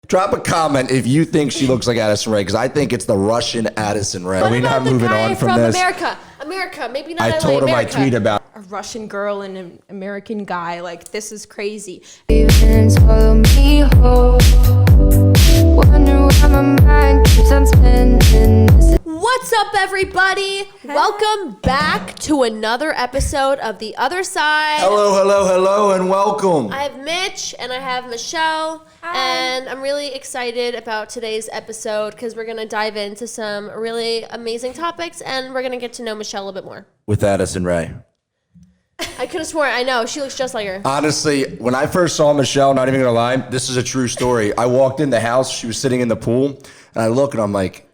Drop a comment if you think she looks like Addison Rae, because I think it's the Russian Addison Rae. Are we not moving on from this? America, maybe not LA, I told him America. I tweet about A Russian girl and an American guy. Like, this is crazy. Swallow me whole. Wonder why my mind keeps on spinning. What's up, everybody? Welcome back to another episode of The Other Side. Hello, and welcome. I have Mitch and I have Michelle. And I'm really excited about today's episode because we're going to dive into some really amazing topics and we're going to get to know Michelle a little bit more. With Addison Rae. I could have sworn, I know, she looks just like her. Honestly, when I first saw Michelle, not even gonna lie, this is a true story. I walked in the house, she was sitting in the pool, and I look and I'm like,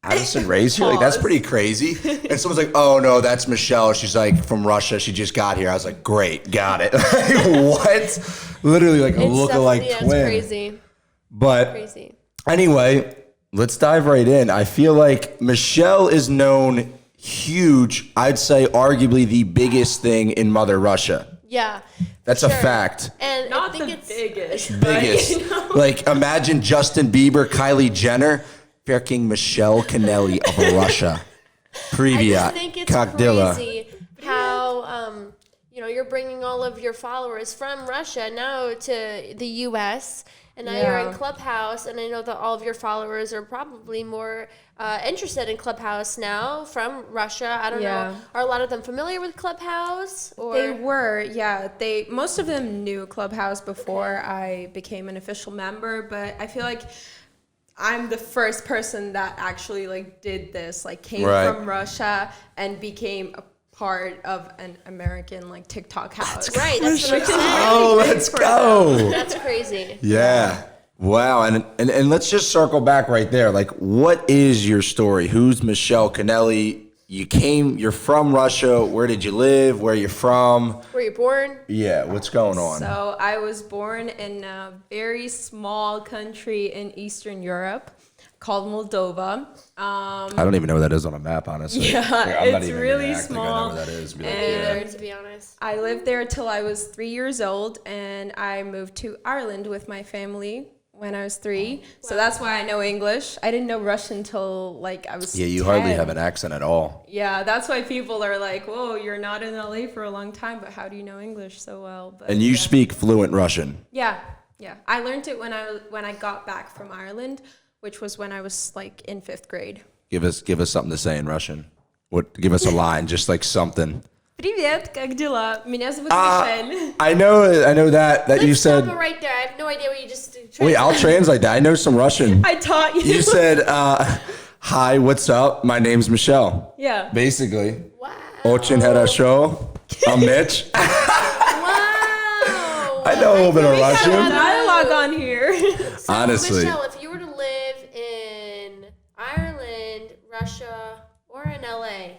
Addison Rae's here? Like, that's pretty crazy. And someone's like, oh no, that's Michelle. She's like from Russia. She just got here. I was like, great, got it. Like, what? Literally like a look-alike twin. It's crazy. But Crazy. Anyway, let's dive right in. I feel like Michelle is known huge, I'd say arguably the biggest thing in Mother Russia. Yeah. That's a fact. And Not I think the it's biggest. Biggest. You know? Like, imagine Justin Bieber, Kylie Jenner, freaking Michelle Kennelly of Russia. Privyat. I just think it's crazy how, you're bringing all of your followers from Russia now to the U.S., and now you're in Clubhouse, and I know that all of your followers are probably more interested in Clubhouse now from Russia. I don't know. Are a lot of them familiar with Clubhouse? Or? They were, yeah. Most of them knew Clubhouse before I became an official member, but I feel like I'm the first person that actually did this, came from Russia and became a part of an American TikTok house. Right, that's what I'm saying. Oh, let's go. That's crazy. Yeah. Wow. And let's just circle back right there. Like, what is your story? Who's Michelle Kennelly? You're from Russia. Where did you live? Where are you from? Were you born? Yeah, what's going on? So I was born in a very small country in Eastern Europe called Moldova. I don't even know where that is on a map, honestly. Yeah, I'm not it's even really gonna act small. Like I know where that is. Be like, Either, yeah. to be honest. I lived there till I was 3 years old, and I moved to Ireland with my family when I was 3. So that's why I know English. I didn't know Russian till I was 10. You hardly have an accent at all. Yeah, that's why people are like, whoa, you're not in LA for a long time, but how do you know English so well? But, And you speak fluent Russian. Yeah. I learned it when I got back from Ireland, which was when I was in 5th grade. Give us something to say in Russian. Give us a line, just something. Привет, как дела? Меня зовут Michelle. I know that Let's you said. stop it right there. I have no idea what you just translated. Wait, I'll translate that. I know some Russian. I taught you. You said, "Hi, what's up? My name's Michelle." Yeah. Basically. Wow. Очень хорошо. I'm Mitch. Wow. I know a little bit of Russian. Dialogue on here. So, Honestly. Michelle, if you were to live in Ireland, Russia, or in LA,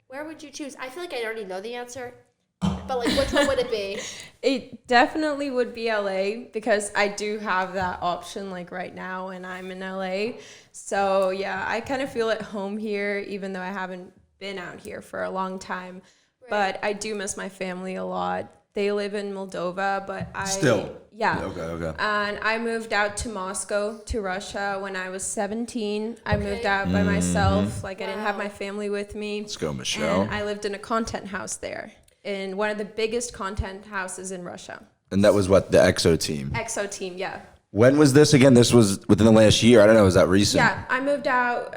where would you choose? I feel like I already know the answer, but which one would it be? It definitely would be LA because I do have that option right now and I'm in LA. So yeah, I kind of feel at home here even though I haven't been out here for a long time. Right. But I do miss my family a lot. They live in Moldova, but Yeah. Okay. And I moved out to Moscow, to Russia, when I was 17. I moved out by myself. I didn't have my family with me. Let's go, Michelle. And I lived in a content house there, in one of the biggest content houses in Russia. And that was what, the EXO team? EXO team, yeah. When was this again? This was within the last year. I don't know. Was that recent? Yeah, I moved out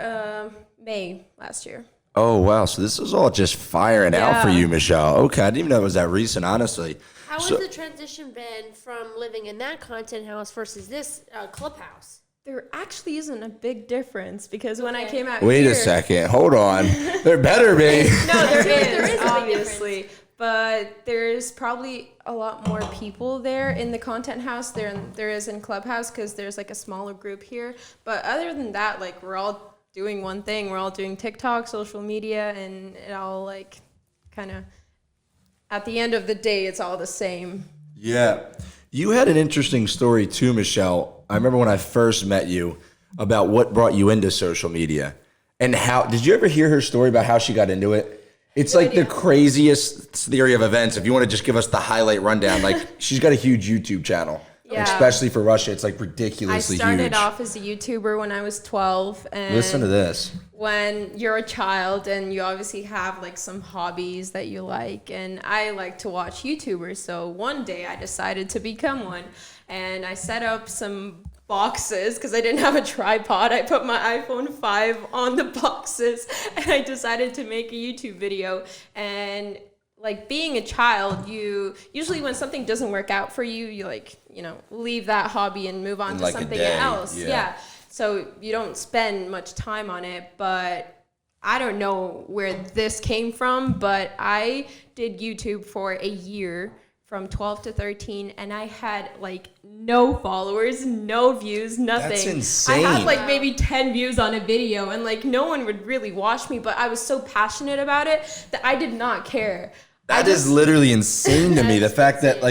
May last year. Oh, wow. So this is all just firing out for you, Michelle. Okay. I didn't even know it was that recent, honestly. How has the transition been from living in that content house versus this Clubhouse? There actually isn't a big difference because when I came out Wait here... a second. Hold on. There better be. No, there There is is a big obviously. But there's probably a lot more people there in the content house there is in Clubhouse because there's a smaller group here. But other than that, we're all doing one thing. We're all doing TikTok, social media, and it all kind of... At the end of the day, it's all the same. Yeah. You had an interesting story too, Michelle. I remember when I first met you about what brought you into social media and how, did you ever hear her story about how she got into it? It's the craziest theory of events. If you want to just give us the highlight rundown, she's got a huge YouTube channel. Yeah. Especially for Russia, it's like I ridiculously started huge. off as a YouTuber when I was 12. And Listen to this. when you're a child and you obviously have like some hobbies that you like, and I like to watch YouTubers, so one day I decided to become one, and I set up some boxes because I didn't have a tripod. I put my iPhone 5 on the boxes and I decided to make a YouTube video. And like being a child, you usually when something doesn't work out for you, you like, you know, leave that hobby and move on In to like a something day, else. yeah. Yeah. So you don't spend much time on it, but I don't know where this came from, but I did YouTube for a year from 12 to 13, and I had like no followers, no views, nothing. That's insane. I had like maybe 10 views on a video, and like no one would really watch me, but I was so passionate about it that I did not care. That is literally insane to me. The fact that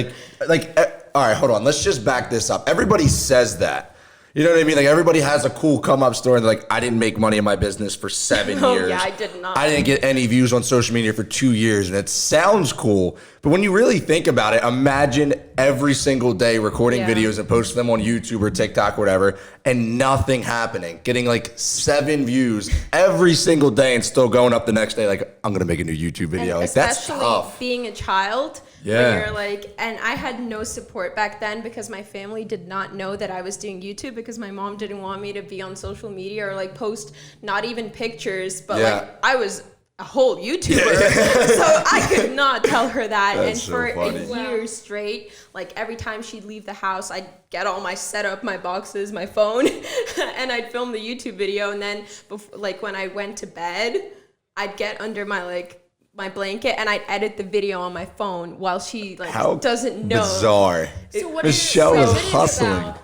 all right, hold on. Let's just back this up. Everybody says that. You know what I mean? Like everybody has a cool come up story. They're like, I didn't make money in my business for 7 Oh, years. yeah, I did not. I didn't get any views on social media for 2 years. And it sounds cool. But when you really think about it, imagine every single day recording Yeah. videos and posting them on YouTube or TikTok or whatever, and nothing happening. Getting like 7 views every single day and still going up the next day like, I'm going to make a new YouTube video. And Like that's especially tough. being a child, Yeah. when you're like, and I had no support back then because my family did not know that I was doing YouTube because my mom didn't want me to be on social media or like post not even pictures, but Yeah. like I was a whole YouTuber, so I could not tell her that. That's and so for funny. a year straight, like every time she'd leave the house, I'd get all my setup, my boxes, my phone, and I'd film the YouTube video. And then, like when I went to bed, I'd get under my blanket and I'd edit the video on my phone while she like How doesn't know. bizarre. So what Michelle is is it hustling. about?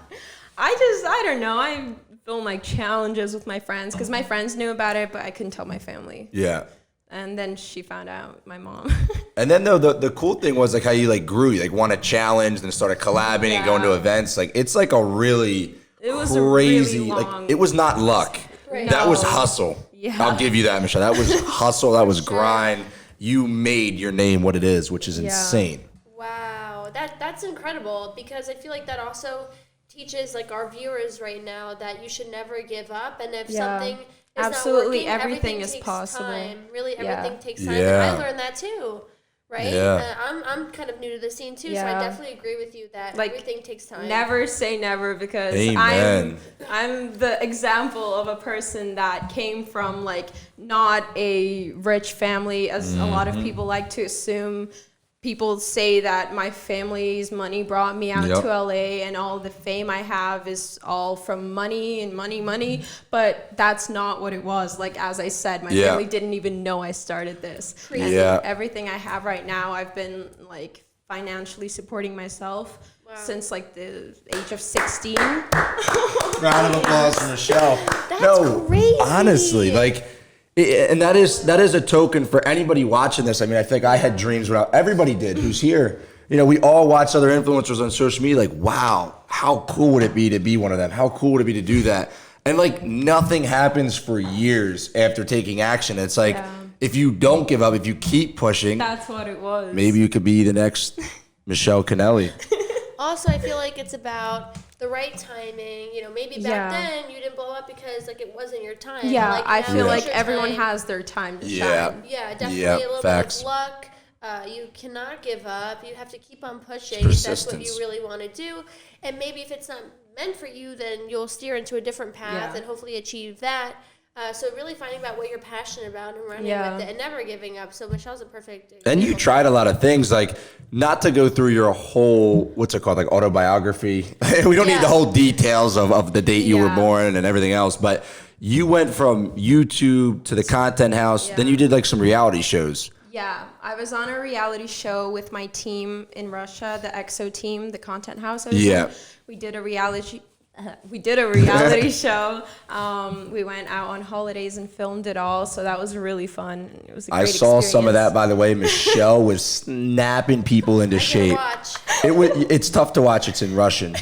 I don't know. I film like challenges with my friends because my friends knew about it, but I couldn't tell my family. Yeah. And then she found out, my mom. And then though the cool thing was like how you like grew, you like won a challenge, then started collabing and going to Yeah. events. Like it's like a really It was a really crazy long- like it was not luck. Right. That was No. hustle. Yeah. I'll give you that, Michelle. That was hustle, that was grind. You made your name what it is, which is insane. Wow, that's incredible because I feel like that also teaches like our viewers right now that you should never give up, and if Yeah. something is Absolutely, not working, everything is takes possible. Time. Really, Yeah. everything takes time. Yeah. And I learned that too, right? Yeah. I'm kind of new to the scene too, so Yeah. I definitely agree with you that Like, everything takes time. Never say never because Amen. I'm the example of a person that came from like not a rich family as a lot of Mm-hmm. people like to assume. People say that my family's money brought me out Yep. to LA and all the fame I have is all from money and money, but that's not what it was. Like, as I said, my Yeah. family didn't even know I started this. And Yeah. everything I have right now, I've been like financially supporting myself since like the age of 16. Round of applause for Michelle. That's crazy. Honestly, like, and that is a token for anybody watching this. I mean, I think I had dreams when everybody did who's here. You know, we all watch other influencers on social media. Like, wow, how cool would it be to be one of them? How cool would it be to do that? And like, nothing happens for years after taking action. It's like, if you don't give up, if you keep pushing, That's what it was. maybe you could be the next Michelle Kennelly. Also, I feel like it's about the right timing. You know, maybe back Yeah. then you didn't blow up because like it wasn't your time. Yeah, like, I now feel is like your everyone time. has their time to Yeah. shine. Yeah, definitely Yep, a little facts. bit of luck. You cannot give up. You have to keep on pushing if that's what you persistence. really want to do. And maybe if it's not meant for you, then you'll steer into a different path Yeah. and hopefully achieve that. So really finding out what you're passionate about and running Yeah. with it and never giving up. So Michelle's a perfect And you example. tried a lot of things, like not to go through your whole, what's it called, like autobiography. We don't need Yeah. the whole details of the date you were Yeah. born and everything else, but you went from YouTube to the content house. Then Yeah. you did like some reality shows. Yeah, I was on a reality show with my team in Russia, the EXO team, the content house. I was Yeah. in. We did a reality. We did a reality show. We went out on holidays and filmed it all, so that was really fun. It was a great I saw some of experience. that, by the way. Michelle was snapping people into I can shape. watch. It's tough to watch. It's in Russian,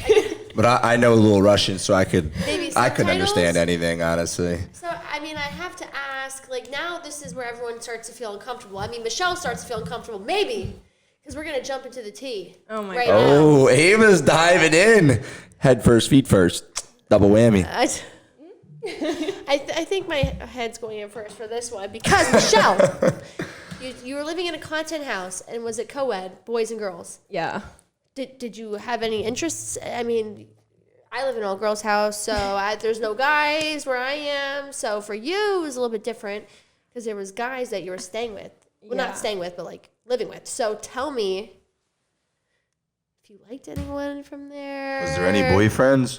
but I know a little Russian, so I couldn't subtitles? understand anything, honestly. So, I mean, I have to ask, like, now this is where everyone starts to feel uncomfortable. I mean, Michelle starts to feel uncomfortable, maybe, because we're gonna jump into the tea. Oh my right God. now. Oh, Ava's diving in. Head first, feet first. Double whammy. I think my head's going in first for this one because Michelle, you were living in a content house, and was it co-ed, boys and girls? Yeah. Did you have any interests? I mean, I live in an all-girls house, so there's no guys where I am. So for you, it was a little bit different because there was guys that you were staying with. Well, Yeah. not staying with, but like living with. So tell me if you liked anyone from there. Was there any boyfriends?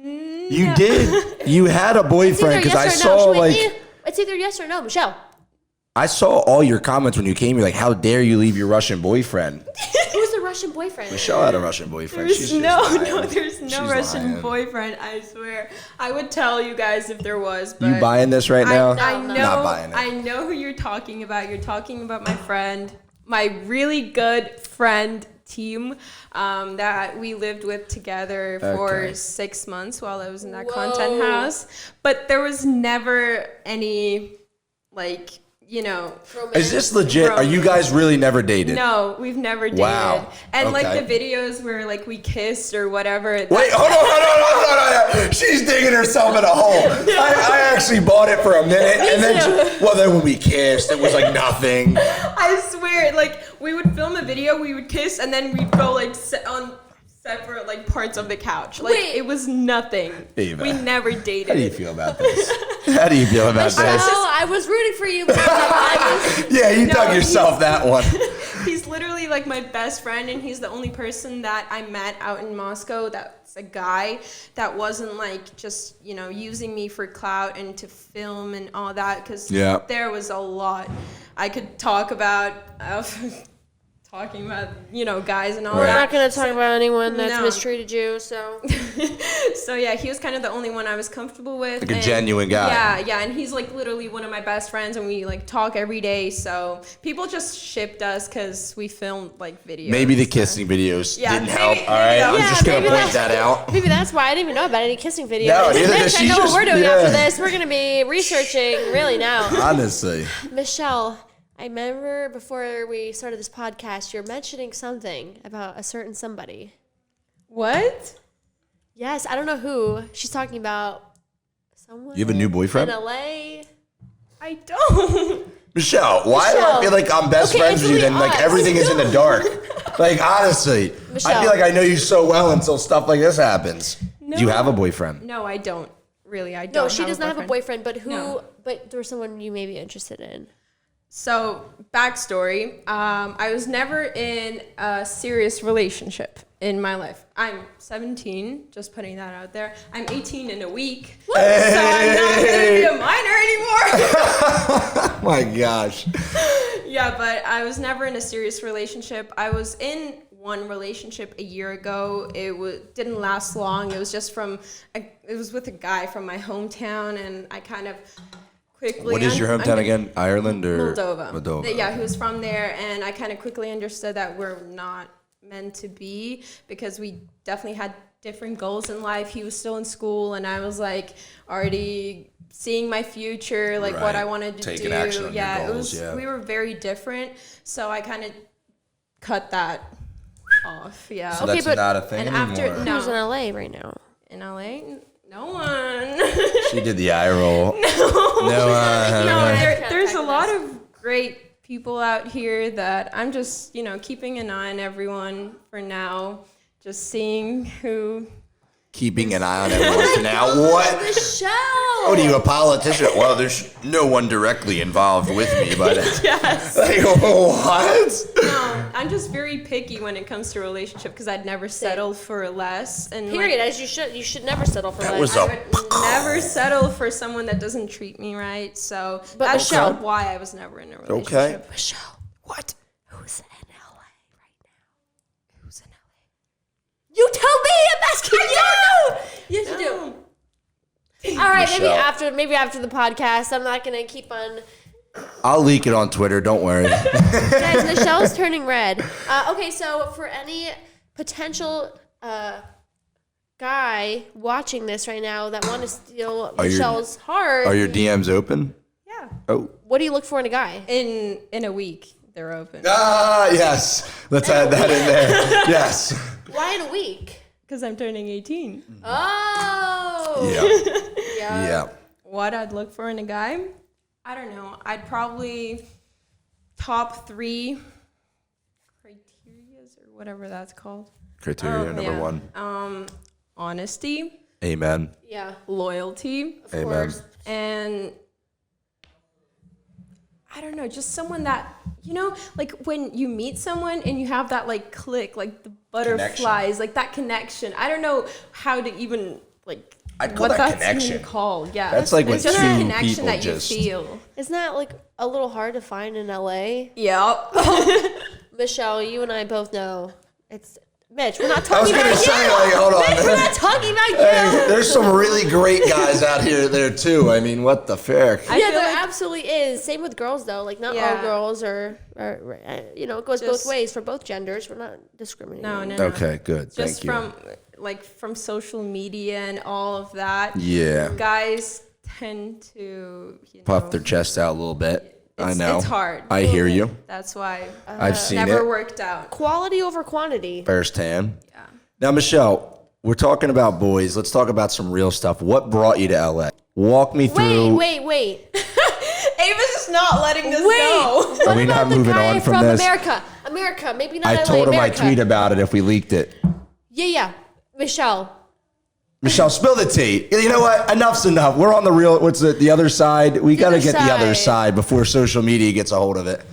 You did. You had a boyfriend because I yes or saw no. like It's either yes or no, Michelle. I saw all your comments when you came. You're like, how dare you leave your Russian boyfriend? Who's the Russian boyfriend? Michelle had a Russian boyfriend. There's She's just there's no She's Russian lying. boyfriend. I swear. I would tell you guys if there was. But You buying this right now? I No, know. Not buying it. I know who you're talking about. You're talking about my friend, my really good friend team, that we lived with together for Okay. 6 months while I was in that Whoa. content house. But there was never any, like, you know. Is this legit? Are you guys really never dated? No, we've never dated. Wow. And like Okay. the videos where like we kissed or whatever. Wait, hold on. She's digging herself in a hole. I actually bought it for a minute, and then then when we kissed, it was like nothing. I swear, like we would film a video, we would kiss, and then we'd go like sit on separate like parts of the couch. Like Wait. it was nothing. Ava, we never dated. How do you feel about this? How do you feel about this? I was rooting for you. But I was, Yeah, you No, dug yourself that one. He's literally like my best friend, and he's the only person that I met out in Moscow that's a guy that wasn't like just, you know, using me for clout and to film and all that, because Yeah. there was a lot I could talk about. Talking about, you know, guys and all we're that. not going to talk about anyone that's No. mistreated you. So So yeah, he was kind of the only one I was comfortable with. Like a and- genuine guy. Yeah, and he's like literally one of my best friends, and we like talk every day. So people just shipped us because we filmed like videos. Maybe the so. kissing videos Yeah, didn't maybe- help. All right, maybe I'm that- just gonna maybe point that out. maybe that's why I didn't even know about any kissing videos. No, neither did Bitch, she. I know what Just- we're doing yeah. after this. We're going to be researching really now. Honestly, Michelle, I remember before we started this podcast, you're mentioning something about a certain somebody. What? Yes, I don't know who. She's talking about someone. you have a new in boyfriend, LA. I don't. Michelle. Why do I Michelle. feel like I'm best Okay, friends it's with you? really Then like us. everything is in the dark. Like honestly, I Michelle. feel like I know you so well until stuff like this happens. No. Do you have a boyfriend? No, I don't. Really, I don't. No, she does not have a boyfriend, but who? No. But there's someone you may be interested in. So, backstory. I was never in a serious relationship in my life. I'm 17, just putting that out there. I'm 18 in a week, so I'm not going to be a minor anymore. Oh my gosh. Yeah, but I was never in a serious relationship. I was in one relationship a year ago. It didn't last long. It was just it was with a guy from my hometown, and I kind of quickly. What is your hometown again? Ireland or Moldova. Moldova. Yeah, he was from there, and I kind of quickly understood that we're not meant to be because we definitely had different goals in life. He was still in school, and I was like already seeing my future, like what I Right. wanted to Taking do. action on your Yeah, goals, yeah. we were very different, so I kind of cut that off. Yeah. So Okay, that's but- not a thing and after- anymore. no. Who's in LA right now? In LA, no one. She did the eye roll. No, There's a lot of great people out here that I'm just, you know, keeping an eye on everyone for now. Just seeing who. keeping an eye on everyone for now. What? Michelle. What are you, a politician? Well, there's no one directly involved with me, but Yes. like, what? No, I'm just very picky when it comes to relationship because I'd never settle for less. And Period. like, As you should. You should never settle for That less. was I a would never settle for someone that doesn't treat me right. So But that's Michelle- why I was never in a relationship. Okay. Michelle. What? Who's in LA right now? Who's in LA? You tell me. I'm asking you. Yes, you do. All right, Michelle. maybe after the podcast. I'm not gonna keep on. I'll leak it on Twitter. Don't worry. Guys, Michelle's turning red. Okay, so for any potential guy watching this right now that want to steal Are your- Michelle's heart, Are your DMs open? Yeah. Oh, what do you look for in a guy? In a week. they're open. Yes. Let's add that in there. Yes. Why in a week? Because I'm turning 18. Oh. Yeah. What I'd look for in a guy? I don't know. I'd probably top 3 criterias or whatever that's called. Criteria number 1. Honesty. Amen. Yeah. Loyalty. Of Amen. course. And I don't know, just someone that, you know, like when you meet someone and you have that like click, like the butterflies, like that connection. I don't know how to even like I'd call what that that's connection. even called. Yeah, That's like when it's just two a connection people that just- you feel. Isn't that like a little hard to find in LA? Yeah. Michelle, you and I both know it's Mitch. We're not I was talking gonna about say, you. like, hold on. Mitch, we're not talking about you. Hey, there's some really great guys out here there too. I mean, what the frick? I Yeah, feel there like- absolutely is. Same with girls, though. Like, not all Yeah. girls are you know, it goes both Just- ways for both genders. We're not discriminating. No. Okay, good. Just Thank you. from social media and all of that. Yeah. Guys tend to Puff their chest out a little bit. I know. It's hard. I hear you. That's why I've seen never it worked out. Quality over quantity. firsthand. Yeah. Now, Michelle, we're talking about boys. Let's talk about some real stuff. What brought you to LA? Walk me through. Wait. Ava's just not letting this Wait. go. What Are we about not the moving guy on from this? America, maybe not I LA, told him America. I'd tweet about it if we leaked it. Yeah. Michelle. Michelle, spill the tea. You know what? Enough's enough. We're on the real. What's it? The other side. We got to other get the other side. side before social media gets a hold of it.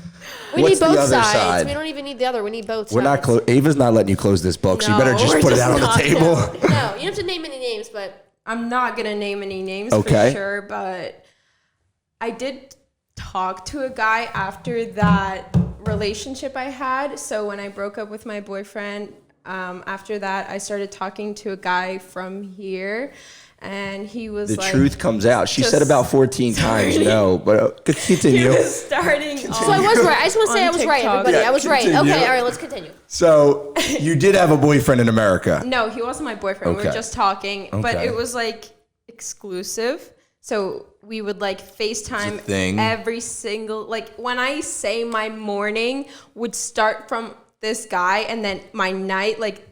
We What's need the both other sides. side? We don't even need the other. We need both We're not sides. Ava's not letting you close this book, so you better No, just we're put it just out on the not. table. No, you don't have to name any names, but I'm not gonna name any names Okay. for sure, but I did talk to a guy after that relationship I had. So when I broke up with my boyfriend, after that I started talking to a guy from here, and he was The like, truth comes out. She just said about 14 times no, but he continue. was starting. so I was right. I just want to say I On was right, TikTok. everybody. Yeah, I was right. continue. Okay, all right, let's continue. So you did have a boyfriend in America. No, he wasn't my boyfriend. We Okay. were just talking, but Okay. it was like exclusive. So we would like FaceTime It's a thing. every single, like when I say my morning would start from this guy, and then my night, like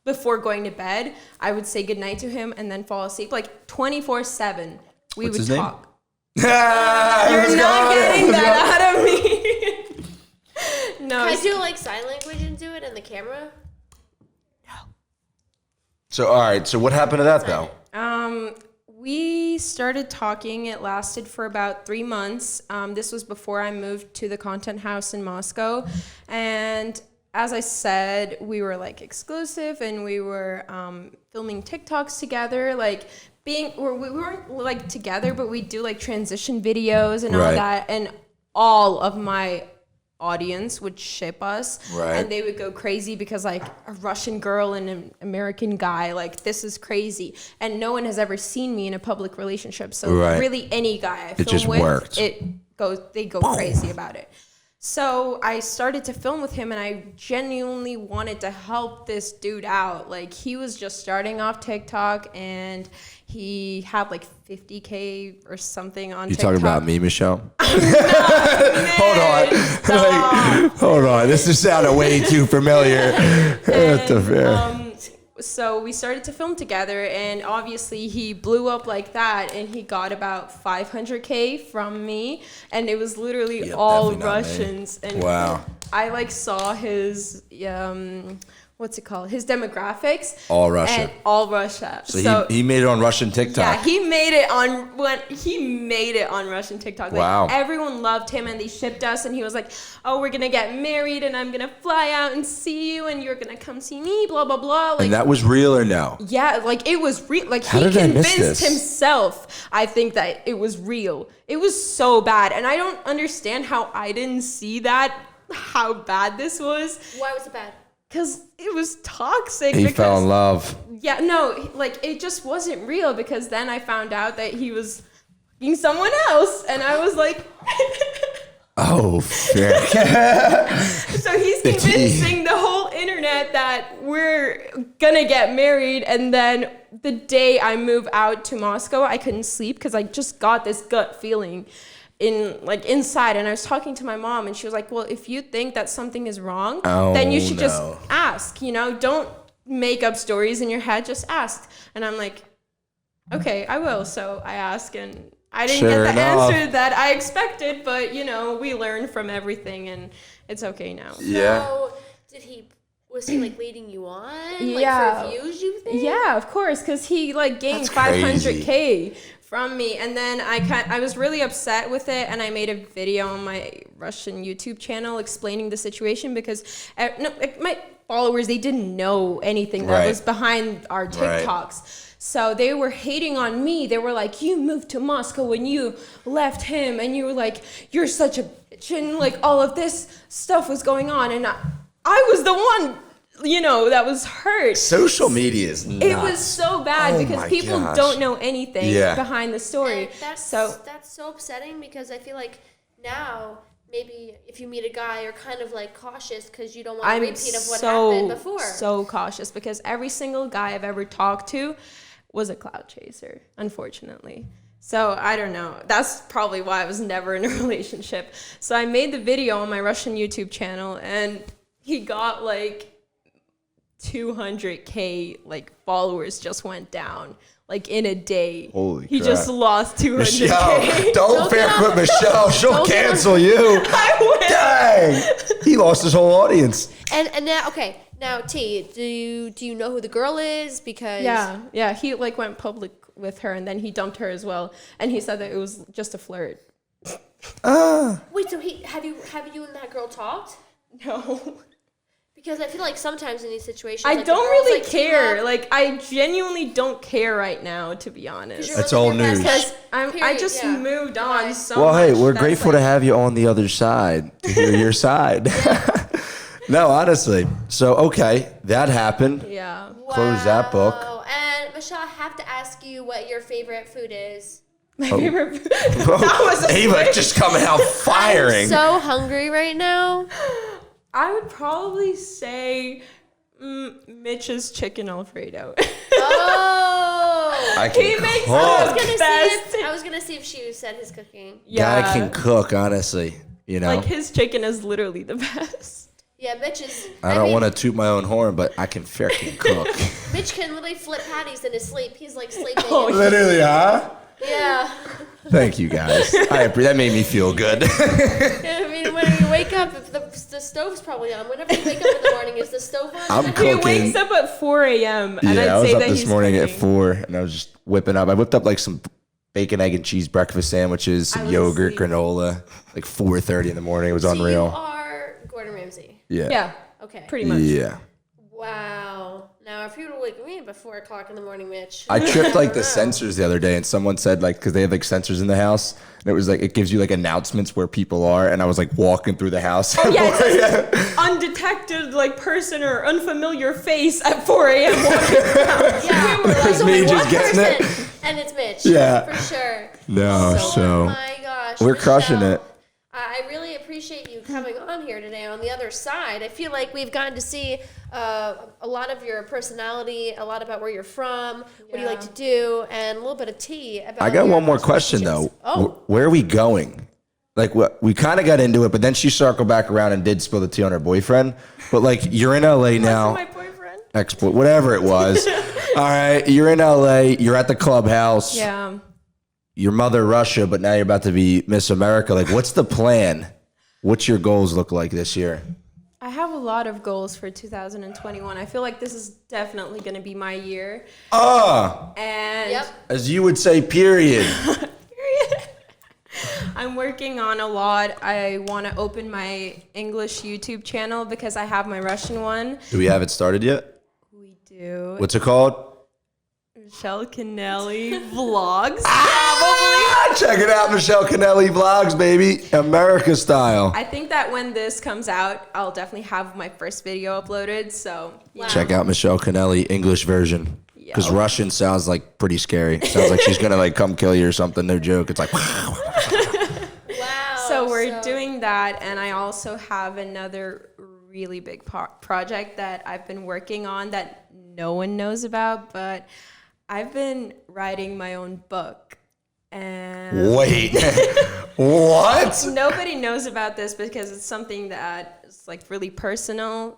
before going to bed, I would say goodnight to him and then fall asleep like 24/7. We What's would his name? talk. You're not getting that out of me. No. Can I do like sign language and do it in the camera? So all right. So what happened to that though? We started talking. It lasted for about 3 months. This was before I moved to the content house in Moscow. And as I said, we were like exclusive, and we were filming TikToks together. Like we weren't like together, but we do like transition videos and all Right. that. And all of my audience would ship us, Right. and they would go crazy because like a Russian girl and an American guy, like this is crazy, and no one has ever seen me in a public relationship, so Right. really any guy I film just with, worked. they go crazy about it. So I started to film with him, and I genuinely wanted to help this dude out. Like he was just starting off TikTok, and he had like 50K or something on You TikTok. talking about me, Michelle? Hold on. Like, hold on. This just sounded way too familiar. What the fair? So we started to film together, and obviously he blew up like that, and he got about 500K from me, and it was literally Yep, all definitely not me. Russians. And Wow. I like saw his what's it called? His demographics. All Russia. And all Russia. So he made it on Russian TikTok. yeah, he made it on Russian TikTok. Like, Wow. everyone loved him, and they shipped us, and he was like, "Oh, we're gonna get married, and I'm gonna fly out and see you, and you're gonna come see me." Blah blah blah. Like, And that was real or no? yeah, like it was real. Like How he did I miss convinced this? himself, I think, that it was real. It was so bad, and I don't understand how I didn't see that. How bad this was, Why was it bad? because it was toxic. He because, fell in love. Yeah, no, like it just wasn't real, because then I found out that he was being someone else, and I was like, Oh, fair. so he's The tea. convincing the whole internet that we're gonna get married, and then the day I move out to Moscow, I couldn't sleep because I just got this gut feeling. inside, and I was talking to my mom, and she was like, well, if you think that something is wrong, Oh, then you should just no. ask, don't make up stories in your head, just ask. And I'm like, okay, I will. So I ask, and I didn't Sure get the enough. answer that I expected, but we learn from everything, and it's okay now. Yeah. So was he like leading you on? Yeah. Like for views, you think? Yeah, of course, because he like gained That's 500K from me, and then I was really upset with it, and I made a video on my Russian YouTube channel explaining the situation, because my followers, they didn't know anything that Right. was behind our TikToks. So they were hating on me. They were like, you moved to Moscow and you left him, and you were like, you're such a bitch, and like all of this stuff was going on, and I was the one that was hurt. Social media is nuts. It was so bad Oh because my people gosh. don't know anything Yeah. behind the story. And that's so upsetting, because I feel like now maybe if you meet a guy, you're kind of like cautious because you don't want a I'm repeat of what happened before. so cautious, because every single guy I've ever talked to was a clout chaser, unfortunately. So I don't know. That's probably why I was never in a relationship. So I made the video on my Russian YouTube channel, and he got like 200K like followers just went down like in a day. Holy he crap. just lost 200K. Michelle, don't fair quit Michelle. She'll Don't get cancel you. I will. Dang. He lost his whole audience. And now, okay, now T, do you know who the girl is? Because Yeah, he like went public with her, and then he dumped her as well, and he said that it was just a flirt. Wait, so have you and that girl talked? No. Because I feel like sometimes in these situations, I like, don't the girls, really like, team care. up. Like, I genuinely don't care right now, to be honest. You're That's living all your news. best Because life, I just period, yeah. moved on Right. so Well, hey, much. we're That's grateful to like- have you on the other side to hear your side. No, honestly. So, okay, that happened. Yeah. Close that book. Wow. And Michelle, I have to ask you what your favorite food is. My favorite. That was a Ava switch. just coming out firing. I'm so hungry right now. I would probably say Mitch's chicken Alfredo. Oh. I can He makes cook. I was gonna see if she said his cooking. Guy can cook, honestly. You know, Like, his chicken is literally the best. Yeah, Mitch is. I don't want to toot my own horn, but I can freaking cook. Mitch can literally flip patties in his sleep. He's like sleeping. Oh, Literally, huh? Yeah. Thank you, guys. That made me feel good. I mean, when you wake up, if the stove's probably on. Whenever you wake up in the morning, is the stove on? I'm He cooking. wakes up at 4 a.m. and Yeah, I I'd was say up that this he's morning at cooking. 4, and I was just whipping up. I whipped up like some bacon, egg, and cheese breakfast sandwiches, some was yogurt, asleep. granola, like 4:30 in the morning. It was So unreal. you are Gordon Ramsay. Yeah. Yeah, Okay. pretty much. Yeah. Wow. Now, if you would wake me up at 4 o'clock in the morning, Mitch. I tripped like the sensors the other day, and someone said like, because they have like sensors in the house, and it was like it gives you like announcements where people are, and I was like walking through the house. Oh, yeah, it says undetected like person or unfamiliar face at 4 a.m. walking around. Yeah, We were like, It's me just getting it. person, and it's Mitch. Yeah. For sure. No, Oh so my gosh. we're crushing Michelle, it. I really appreciate you coming on here today on the other side. I feel like we've gotten to see a lot of your personality, a lot about where you're from, what you like to do, and a little bit of tea about I got your one more question though. relationships. Oh, Where are we going? Like we kind of got into it, but then she circled back around and did spill the tea on her boyfriend. But like you're in LA now. my boyfriend. Exploit, whatever it was. All right, you're in LA. You're at the clubhouse. Yeah. Your mother Russia, but now you're about to be Miss America. Like, what's the plan? What's your goals look like this year? I have a lot of goals for 2021. I feel like this is definitely going to be my year. And yep. As you would say, period. I'm working on a lot. I want to open my English YouTube channel because I have my Russian one. Do we have it started yet? We do. What's it called? Michelle Kennelly Vlogs. Check it out, Michelle Kennelly Vlogs, baby. America style. I think that when this comes out, I'll definitely have my first video uploaded. So, yeah. Check out Michelle Kennelly English version. Because Russian sounds like pretty scary. Sounds like she's gonna like come kill you or something. No joke. It's like Wow. So we're doing that, and I also have another really big project that I've been working on that no one knows about, but I've been writing my own book, And Wait, what? nobody knows about this because it's something that is like really personal.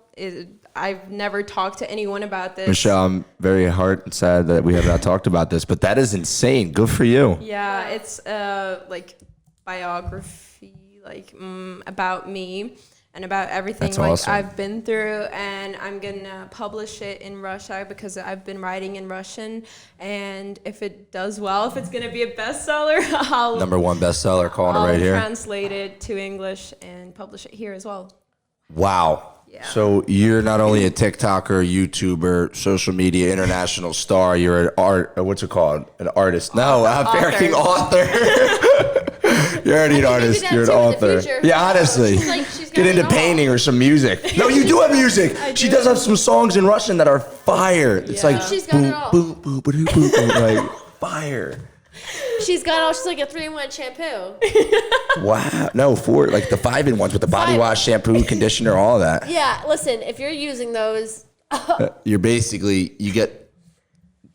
I've never talked to anyone about this. Michelle, I'm very hurt and sad that we have not talked about this, but that is insane. Good for you. Yeah, it's like biography, like about me and about everything That's like awesome. I've been through, and I'm gonna publish it in Russia because I've been writing in Russian, and if it does well, if it's gonna be a bestseller, I'll #1 bestseller, calling it I'll right here. translate it to English and publish it here as well. Wow. Yeah. So you're not only a TikToker, YouTuber, social media international star, you're what's it called? An artist. No, a freaking author. You're already an artist. that You're an too in the author. future. Yeah, honestly. She's got Get it into all. painting or some music. No, you do have music. She does have some songs in Russian that are fire. It's like She's got it all. boop, boop, boop, boop, boop, like fire. She's got all. She's like a 3-in-1 shampoo. Wow. No, 4, like the 5-in-1s with the body 5. wash, shampoo, conditioner, all that. Yeah, listen, if you're using those, You're basically, you get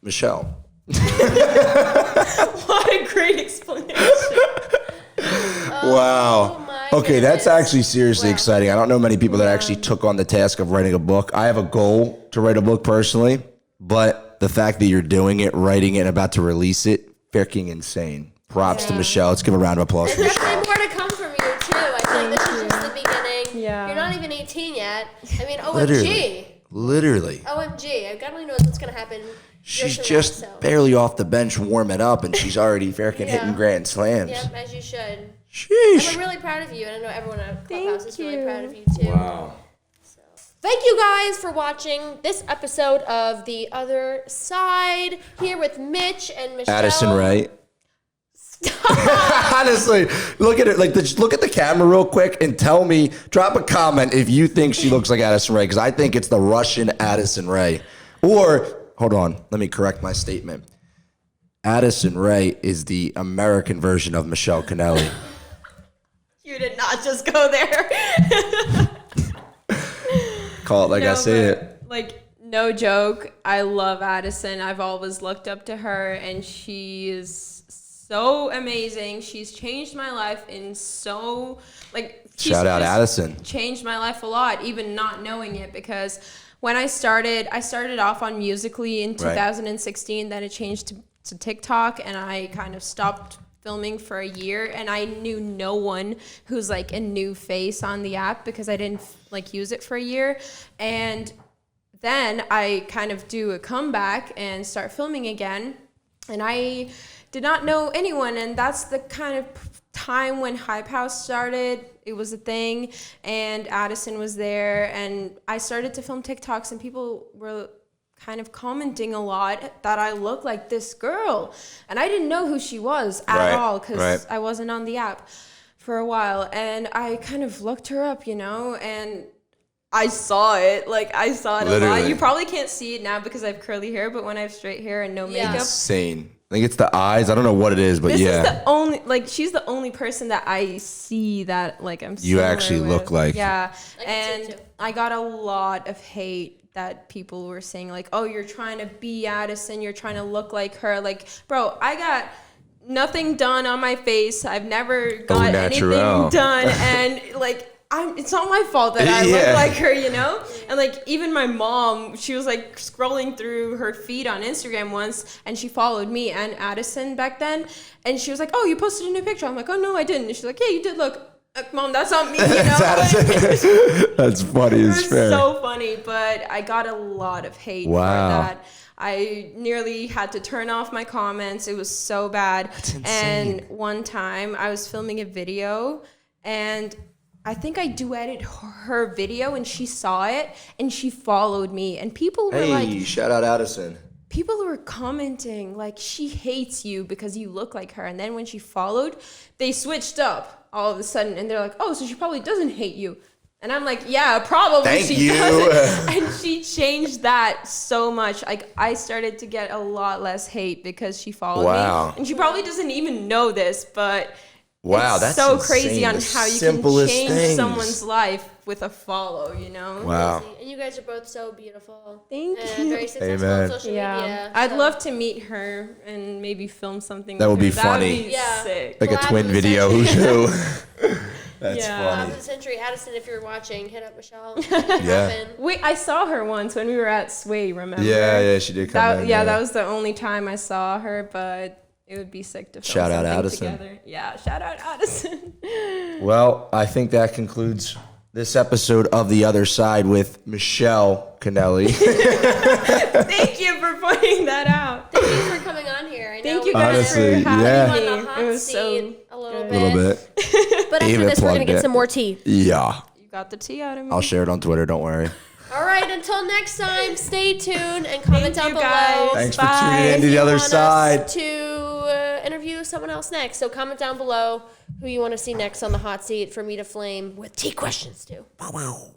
Michelle. What a great explanation. Wow. my Okay, that's goodness. actually seriously Wow. exciting. I don't know many people that actually took on the task of writing a book. I have a goal to write a book personally, but the fact that you're doing it, writing it, and about to release it, freaking insane. Props to Michelle. Let's give a round of applause for there's Michelle. definitely more to come from you too. I feel like this is just the beginning. Yeah. You're not even 18 yet. I mean, Literally. OMG. God only knows what's gonna happen. She's years from just now, so. barely off the bench warming up, and she's already freaking Yeah. hitting grand slams. Yep, as you should. Sheesh. I'm really proud of you, and I know everyone at Clubhouse is really you. proud of you too. Wow. Thank you guys for watching this episode of The Other Side here with Mitch and Michelle. Addison Ray. Honestly, look at it. Like, look at the camera real quick and tell me. Drop a comment if you think she looks like Addison Ray, because I think it's the Russian Addison Ray. Or hold on, let me correct my statement. Addison Ray is the American version of Michelle Connelly. You did not just go there. Call it like I No, say but, it. Like, no joke. I love Addison. I've always looked up to her, and she is so amazing. She's changed my life in so, like, she's Shout out just Addison. changed my life a lot, even not knowing it, because when I started off on Musical.ly in 2016, then it changed to TikTok, and I kind of stopped filming for a year, and I knew no one who's like a new face on the app because I didn't like use it for a year. And then I kind of do a comeback and start filming again, and I did not know anyone, and that's the kind of time when Hype House started. It was a thing, and Addison was there, and I started to film TikToks, and people were kind of commenting a lot that I look like this girl, and I didn't know who she was at all because I wasn't on the app for a while, and I kind of looked her up, and I saw it. Like, I saw it a Literally. lot. You probably can't see it now because I have curly hair, but when I have straight hair and no makeup, Insane. I think it's the eyes. I don't know what it is, but this yeah. is the only, like, she's the only person that I see that, like, I'm You similar actually with. look like- Yeah. I can see it And too. I got a lot of hate that people were saying, like, oh, you're trying to be Addison, you're trying to look like her. Like, bro, I got nothing done on my face. I've never got anything natural. done. And, like, it's not my fault that I Yeah. look like her, And, like, even my mom, she was, like, scrolling through her feed on Instagram once, and she followed me and Addison back then. And she was like, oh, you posted a new picture. I'm like, oh, no, I didn't. And she's like, yeah, you did look. Mom, that's not me, That's Addison. That's funny It as was fair. so funny, but I got a lot of hate Wow. for that. I nearly had to turn off my comments. It was so bad. That's insane. And one time I was filming a video, and I think I duetted her video, and she saw it, and she followed me. And people were like, Hey, shout out Addison. people were commenting like, she hates you because you look like her. And then when she followed, they switched up all of a sudden, and they're like, oh, so she probably doesn't hate you. And I'm like, yeah, probably. Thank she you. doesn't. And she changed that so much. Like, I started to get a lot less hate because she followed Wow. me. And she probably doesn't even know this, but Wow, it's that's so insane. crazy on The how you can simplest change things. someone's life with a follow, you know? Wow. And you guys are both so beautiful. Thank and you. Very successful Amen. on social Yeah, media. I'd so- love to meet her and maybe film something. That with would her. be funny. That would be Yeah. sick. Like Collab a twin of the video. century. Who's who? That's Yeah. Top funny. of the century, Addison. If you're watching, hit up Michelle. Yeah. Wait, I saw her once when we were at Sway. Remember? Yeah, she did come That, in. yeah, that was the only time I saw her, but it would be sick to film Shout out something Addison. together. Yeah, shout out Addison. Well, I think that concludes this episode of The Other Side with Michelle Canelli. Thank you for pointing that out. Thank you for coming on here. I know Thank we you guys Honestly, for having yeah. on me. the hot It was so seat a little good. bit. A little bit. But after Even this, we're gonna plugged get it. some more tea. Yeah. You got the tea out of me. I'll share it on Twitter. Don't worry. All right. Until next time, stay tuned and comment Thank down you, below. guys. Thanks for Bye. tuning in if to The you Other want us Side. to interview someone else next. So comment down below who you want to see next on the hot seat for me to flame with tea questions too. Wow.